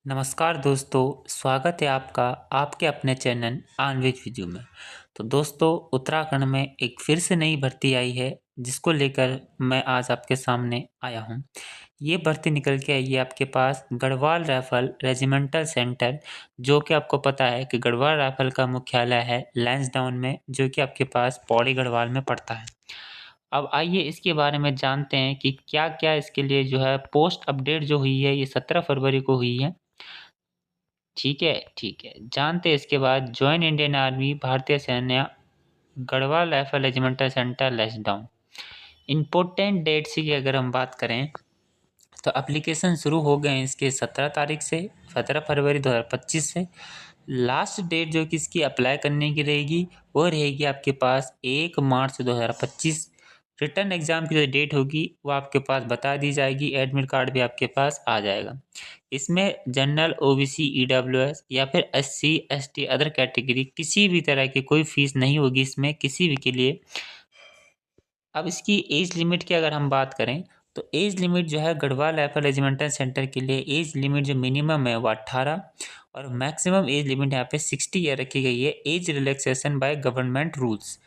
नमस्कार दोस्तों, स्वागत है आपका आपके अपने चैनल आनविज विजू में। तो दोस्तों, उत्तराखंड में एक फिर से नई भर्ती आई है जिसको लेकर मैं आज आपके सामने आया हूँ। ये भर्ती निकल के आई है आपके पास गढ़वाल राइफल रेजिमेंटल सेंटर, जो कि आपको पता है कि गढ़वाल राइफल का मुख्यालय है लैंसडाउन में, जो कि आपके पास पौड़ी गढ़वाल में पड़ता है। अब आइए इसके बारे में जानते हैं कि क्या-क्या इसके लिए जो है पोस्ट अपडेट जो हुई है, ये 17 फरवरी को हुई है। ठीक है, ठीक है। जानते हैं इसके बाद जॉइन इंडियन आर्मी भारतीय सैन्य Garhwal rifle regimental centre Lansdowne. Important dates की अगर हम बात करें तो एप्लीकेशन शुरू हो गए हैं इसके 17 तारीख से, 17 फरवरी 2025 से। लास्ट डेट जो कि इसकी अप्लाई करने की रहेगी वो रहेगी आपके पास 1 मार्च 2025। रिटर्न एग्ज़ाम की जो डेट होगी वो आपके पास बता दी जाएगी, एडमिट कार्ड भी आपके पास आ जाएगा। इसमें जनरल, ओबीसी, ईडब्ल्यूएस या फिर एससी, एसटी अदर कैटेगरी किसी भी तरह की कोई फ़ीस नहीं होगी इसमें किसी भी के लिए। अब इसकी एज लिमिट की अगर हम बात करें तो एज लिमिट जो है गढ़वाल राइफल रेजिमेंटल सेंटर के लिए एज लिमिट जो मिनिमम है वो 18 और मैक्सिमम एज लिमिट यहाँ पे 60 ईयर रखी गई है। Age relaxation by government rules,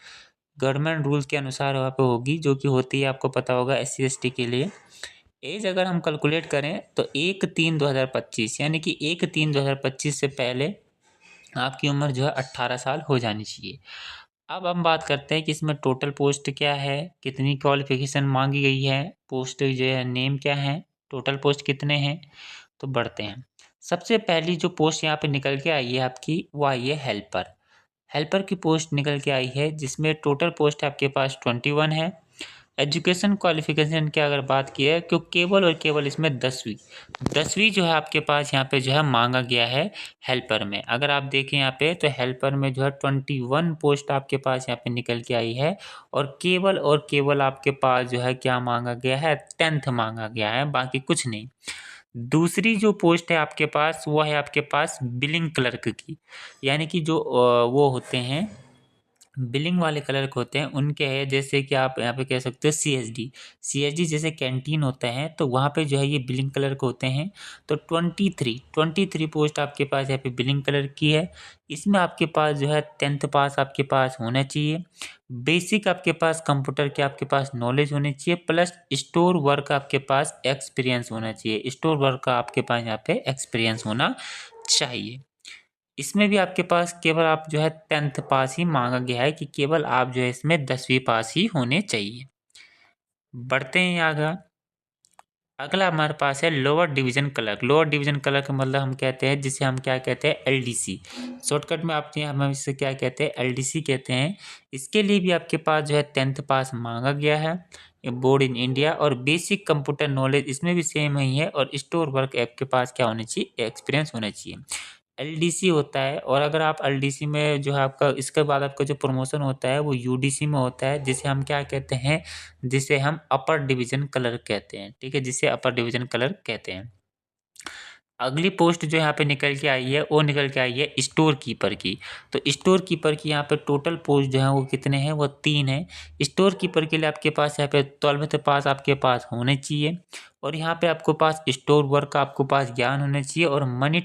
government rules के अनुसार वहाँ पे होगी, जो कि होती है आपको पता होगा एससी एसटी के लिए। एज अगर हम कैलकुलेट करें तो 1/3/2025 यानी कि 1/3/2025 से पहले आपकी उम्र जो है 18 साल हो जानी चाहिए। अब हम बात करते हैं कि इसमें टोटल पोस्ट क्या है, कितनी क्वालिफ़िकेशन माँगी गई है, पोस्ट जो है नेम क्या है, टोटल पोस्ट कितने हैं, तो बढ़ते हैं। सबसे पहली जो पोस्ट यहाँ पे निकल के आई है आपकी, वो आई है हेल्पर। हेल्पर की पोस्ट निकल के आई है जिसमें टोटल पोस्ट आपके पास 21 है। एजुकेशन क्वालिफ़िकेशन की अगर बात की है तो केवल और केवल इसमें 10वीं 10वीं जो है आपके पास यहाँ पे जो है माँगा गया है हेल्पर में। अगर आप देखें यहाँ पे तो हेल्पर में जो है 21 पोस्ट आपके पास यहाँ पे निकल के आई है और केवल आपके पास जो है क्या माँगा गया है, 10th माँगा गया है, बाकी कुछ नहीं। दूसरी जो पोस्ट है आपके पास वो है आपके पास बिलिंग क्लर्क की, यानी कि जो वो होते हैं बिलिंग वाले क्लर्क होते हैं उनके है, जैसे कि आप यहाँ पे कह सकते हो सीएसडी। सीएसडी जैसे कैंटीन होते हैं तो वहाँ पे जो है ये बिलिंग क्लर्क होते हैं। तो 23 पोस्ट आपके पास यहाँ पे बिलिंग क्लर्क की है। इसमें आपके पास जो है 10th पास आपके पास होना चाहिए। बेसिक आपके पास कंप्यूटर के आपके पास नॉलेज होनी चाहिए, प्लस स्टोर वर्क आपके पास एक्सपीरियंस होना चाहिए। स्टोर वर्क का आपके पास यहाँ पे एक्सपीरियंस होना चाहिए। इसमें भी आपके पास केवल आप जो है 10th पास ही माँगा गया है कि केवल आप जो है इसमें 10वीं पास ही होने चाहिए। बढ़ते हैं आगे। अगला हमारे पास है lower division clerk. Lower division clerk मतलब हम कहते हैं जिसे हम क्या कहते हैं एलडीसी। शॉर्टकट में आपके यहाँ हम इसे क्या कहते हैं एलडीसी कहते हैं। इसके लिए भी आपके पास जो है 10th पास माँगा गया है, बोर्ड इन इंडिया, और बेसिक कंप्यूटर नॉलेज इसमें भी सेम ही है, और स्टोर वर्क ऐप के पास क्या होना चाहिए, एक्सपीरियंस होना चाहिए। एलडीसी होता है, और अगर आप एलडीसी में जो है आपका इसके बाद आपका जो प्रमोशन होता है वो यूडीसी में होता है, जिसे हम क्या कहते हैं, जिसे हम अपर डिवीज़न क्लर्क कहते हैं। ठीक है, जिसे अपर डिवीज़न क्लर्क कहते हैं। अगली पोस्ट जो यहाँ पे निकल के आई है वो निकल के आई है स्टोर कीपर की। तो स्टोर कीपर की यहाँ पे टोटल पोस्ट जो है वो कितने हैं, वो 3 हैं। स्टोर कीपर के लिए आपके पास यहाँ पे 12th पास आपके पास होने चाहिए, और यहाँ पे आपको पास स्टोर वर्क का आपको पास ज्ञान होना चाहिए, और मनी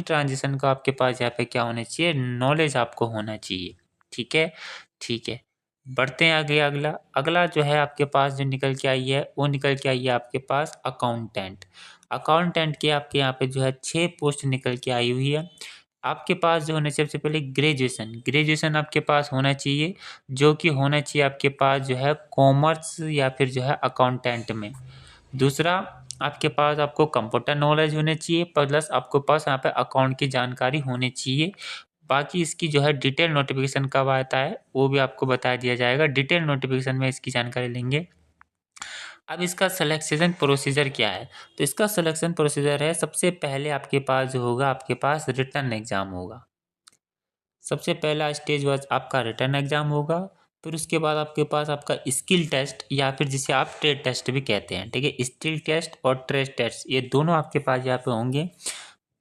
ट्रांजिशन का आपके पास यहाँ पे क्या होना चाहिए, नॉलेज आपको होना चाहिए। ठीक है, ठीक है। बढ़ते हैं आगे। अगला अगला जो है आपके पास जो निकल के आई है वो निकल के आई है आपके पास अकाउंटेंट। अकाउंटेंट की आपके यहाँ पे जो है 6 पोस्ट निकल के आई हुई है। आपके पास जो होना चाहिए सबसे पहले ग्रेजुएशन आपके पास होना चाहिए, जो कि होना चाहिए आपके पास जो है कॉमर्स या फिर जो है अकाउंटेंट में। दूसरा, आपके पास आपको कंप्यूटर नॉलेज होने चाहिए, प्लस आपके पास यहाँ पे अकाउंट की जानकारी होनी चाहिए। बाकी इसकी जो है डिटेल नोटिफिकेशन कब आता है वो भी आपको बता दिया जाएगा। डिटेल नोटिफिकेशन में इसकी जानकारी लेंगे। अब इसका सिलेक्शन प्रोसीजर क्या है? तो इसका सिलेक्शन प्रोसीजर है, सबसे पहले आपके पास जो होगा आपके पास रिटन एग्ज़ाम होगा। सबसे पहला स्टेज वाइज़ आपका रिटन एग्ज़ाम होगा, फिर उसके बाद आपके पास आपका स्किल टेस्ट या फिर जिसे आप ट्रेड टेस्ट भी कहते हैं, ठीक है? स्किल टेस्ट और ट्रेड टेस्ट ये दोनों आपके पास यहाँ पे होंगे।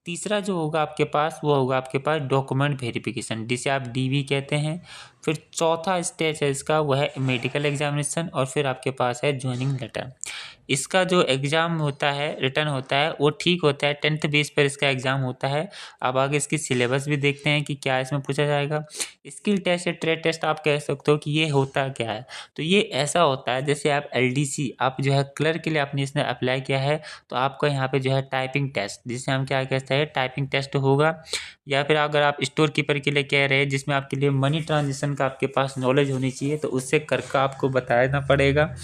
तीसरा जो होगा आपके पास वो होगा आपके पास डॉक्यूमेंट वेरिफिकेशन, जिसे आप डीवी कहते हैं। फिर चौथा स्टेज है इसका वो है मेडिकल एग्जामिनेशन, और फिर आपके पास है जॉइनिंग लेटर। इसका जो एग्ज़ाम होता है, रिटर्न होता है, वो ठीक होता है, 10th बेस पर इसका एग्ज़ाम होता है। अब आगे इसकी सिलेबस भी देखते हैं कि क्या इसमें पूछा जाएगा। स्किल टेस्ट या ट्रेड टेस्ट आप कह सकते हो कि ये होता क्या है? तो ये ऐसा होता है जैसे आप एलडीसी आप जो है क्लर्क के लिए आपने इसमें अप्लाई किया है, तो आपको यहाँ पे जो है टाइपिंग टेस्ट, जिसे हम क्या कहते हैं, टाइपिंग टेस्ट होगा। या फिर अगर आप स्टोर कीपर के लिए कह रहे हैं जिसमें आपके लिए मनी ट्रांजेक्शन का आपके पास नॉलेज होनी चाहिए, तो उससे करके आपको बताना पड़ेगा।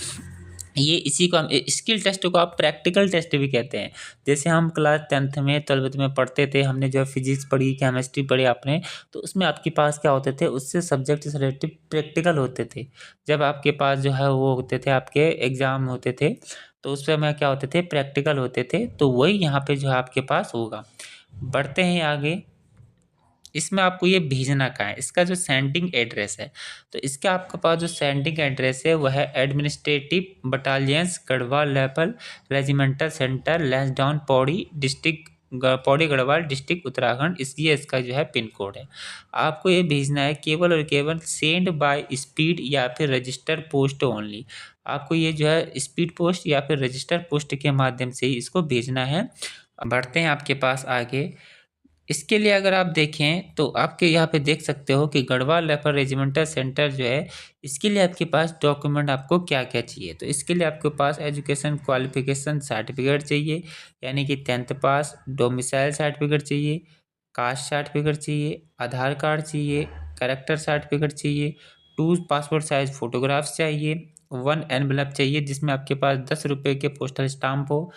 ये इसी को हम स्किल टेस्ट को आप प्रैक्टिकल टेस्ट भी कहते हैं। जैसे हम क्लास 10th में 12th में पढ़ते थे, हमने जो है फिजिक्स पढ़ी, केमिस्ट्री पढ़ी आपने, तो उसमें आपके पास क्या होते थे, उससे सब्जेक्ट से रिलेटेड प्रैक्टिकल होते थे। जब आपके पास जो है वो होते थे, आपके एग्ज़ाम होते थे, तो उस समय क्या होते थे, प्रैक्टिकल होते थे। तो वही यहाँ पे जो है आपके पास होगा। बढ़ते हैं आगे। इसमें आपको ये भेजना कहाँ है, इसका जो सेंडिंग एड्रेस है, तो इसका आपके पास जो सेंडिंग एड्रेस है वह है administrative battalions Garhwal level regimental centre Lansdowne Pauri district Pauri Garhwal district Uttarakhand, इसलिए इसका जो है पिन कोड है। आपको ये भेजना है केवल और केवल सेंड बाय स्पीड या फिर रजिस्टर पोस्ट ओनली। आपको ये जो है स्पीड पोस्ट या फिर रजिस्टर पोस्ट के माध्यम से ही इसको भेजना है। बढ़ते हैं आपके पास आगे। इसके लिए अगर आप देखें तो आपके यहाँ पे देख सकते हो कि गढ़वाल राइफल रेजिमेंटल सेंटर जो है, इसके लिए आपके पास डॉक्यूमेंट आपको क्या-क्या चाहिए। तो इसके लिए आपके पास एजुकेशन क्वालिफ़िकेशन सर्टिफिकेट चाहिए, यानी कि 10th पास, डोमिसाइल सर्टिफिकेट चाहिए, कास्ट सर्टिफिकेट चाहिए, आधार कार्ड चाहिए, कैरेक्टर सर्टिफिकेट चाहिए, 2 पासपोर्ट साइज़ फ़ोटोग्राफ्स चाहिए, 1 एनवेलप चाहिए जिसमें आपके पास ₹10 के पोस्टल स्टाम्प हो,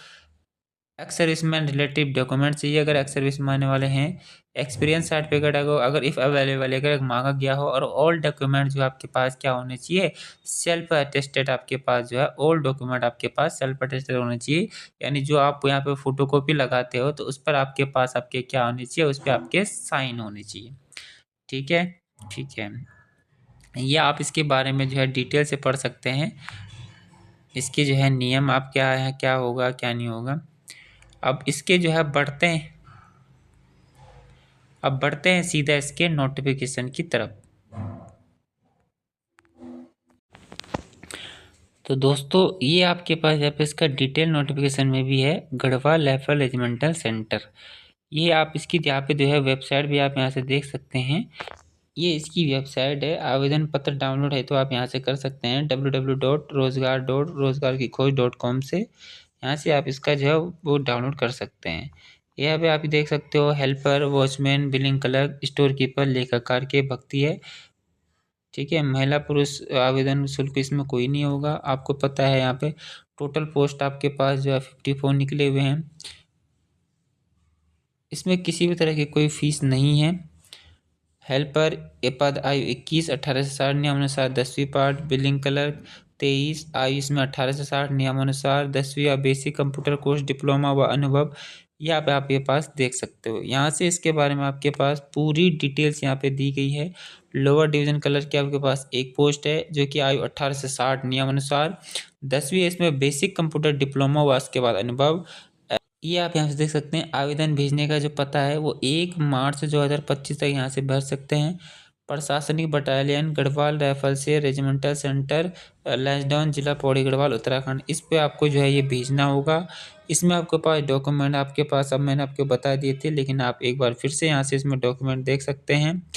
एक्स सर्विसमैन रिलेटिव डॉक्यूमेंट चाहिए अगर एक्स सर्विस में आने वाले हैं, एक्सपीरियंस सर्टिफिकेट अगर इफ़ अवेलेबल अगर मांगा गया हो, और ऑल डॉक्यूमेंट जो आपके पास क्या होने चाहिए, सेल्फ अटेस्टेड आपके पास जो है ऑल डॉक्यूमेंट आपके पास सेल्फ अटेस्टेड होने चाहिए। यानी जो आप यहाँ पे फोटोकॉपी लगाते हो तो उस पर आपके पास आपके क्या होने चाहिए, उस पर आपके साइन होने चाहिए। ठीक है, ठीक है। ये आप इसके बारे में जो है डिटेल से पढ़ सकते हैं। इसके जो है नियम आप क्या है, क्या होगा क्या नहीं होगा। अब इसके जो है बढ़ते हैं सीधा इसके नोटिफिकेशन की तरफ। तो दोस्तों ये आपके पास यहाँ पे इसका डिटेल नोटिफिकेशन में भी है, गढ़वाल राइफल रेजिमेंटल सेंटर। ये आप इसकी यहाँ पे जो है वेबसाइट भी आप यहाँ से देख सकते हैं। ये इसकी वेबसाइट है। आवेदन पत्र डाउनलोड है तो आप यहाँ से कर सकते हैं www.rozgar.rozgarkikhoज.com से। यहाँ से आप इसका जो है वो डाउनलोड कर सकते हैं। यहाँ पे आप देख सकते हो helper, watchman, billing clerk, store keeper, लेखाकार के भर्ती है। ठीक है, महिला पुरुष आवेदन शुल्क इसमें कोई नहीं होगा। आपको पता है यहाँ पे टोटल पोस्ट आपके पास जो है 54 निकले हुए हैं। इसमें किसी भी तरह की कोई फीस नहीं है। हेल्पर ये पद आयु 21, 18 से 60 नियमानुसार 10वीं पार्ट, बिलिंग क्लर्क 23, आयु इसमें 18 से 60 नियमानुसार 10वीं या बेसिक कंप्यूटर कोर्स डिप्लोमा व अनुभव। यहाँ पे आप ये पास देख सकते हो। यहाँ से इसके बारे में आपके पास पूरी डिटेल्स यहाँ पे दी गई है। लोअर डिवीजन क्लर्क की आपके पास एक पोस्ट है जो कि आयु 18 से 60 नियमानुसार 10वीं, इसमें बेसिक कंप्यूटर डिप्लोमा व उसके बाद अनुभव। ये आप यहाँ से देख सकते हैं। आवेदन भेजने का जो पता है वो 1 मार्च 2025 तक यहाँ से भर सकते हैं। प्रशासनिक बटालियन गढ़वाल राइफल से रेजिमेंटल सेंटर लैंसडाउन जिला पौड़ी गढ़वाल उत्तराखंड, इस पे आपको जो है ये भेजना होगा। इसमें आपके पास डॉक्यूमेंट आपके पास अब मैंने आपको बता दिए थे, लेकिन आप एक बार फिर से यहाँ से इसमें डॉक्यूमेंट देख सकते हैं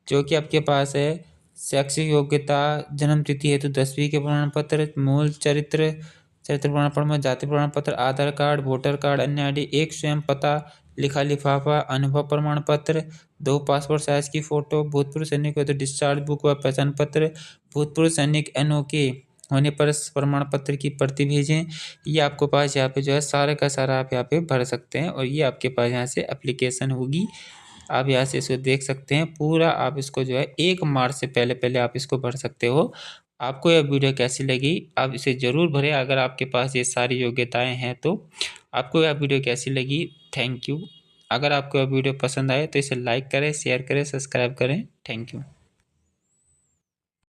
जो कि आपके पास है। शैक्षिक योग्यता, जन्म तिथि हेतु 10वीं के प्रमाण पत्र, मूल चरित्र प्रमाण पत्र में जाति प्रमाण पत्र, आधार कार्ड, वोटर कार्ड, अन्य आईडी, एक स्वयं पता, लिखा लिफाफा, अनुभव प्रमाण पत्र, 2 पासपोर्ट साइज की फोटो, भूतपूर्व सैनिक हो तो डिस्चार्ज बुक व पहचान पत्र, भूतपूर्व सैनिक NOK होने पर प्रमाण पत्र की प्रति भेजें। ये आपको पास यहाँ पे जो है सारा का सारा आप यहाँ पे भर सकते हैं, और ये आपके पास यहाँ से एप्लीकेशन होगी। आप यहाँ से इसको देख सकते हैं पूरा। आप इसको जो है 1 मार्च से पहले आप इसको भर सकते हो। आपको यह वीडियो कैसी लगी, आप इसे ज़रूर भरें अगर आपके पास ये सारी योग्यताएं हैं तो। आपको यह वीडियो कैसी लगी, थैंक यू। अगर आपको यह वीडियो पसंद आए तो इसे लाइक करें, शेयर करें, सब्सक्राइब करें। Thank you.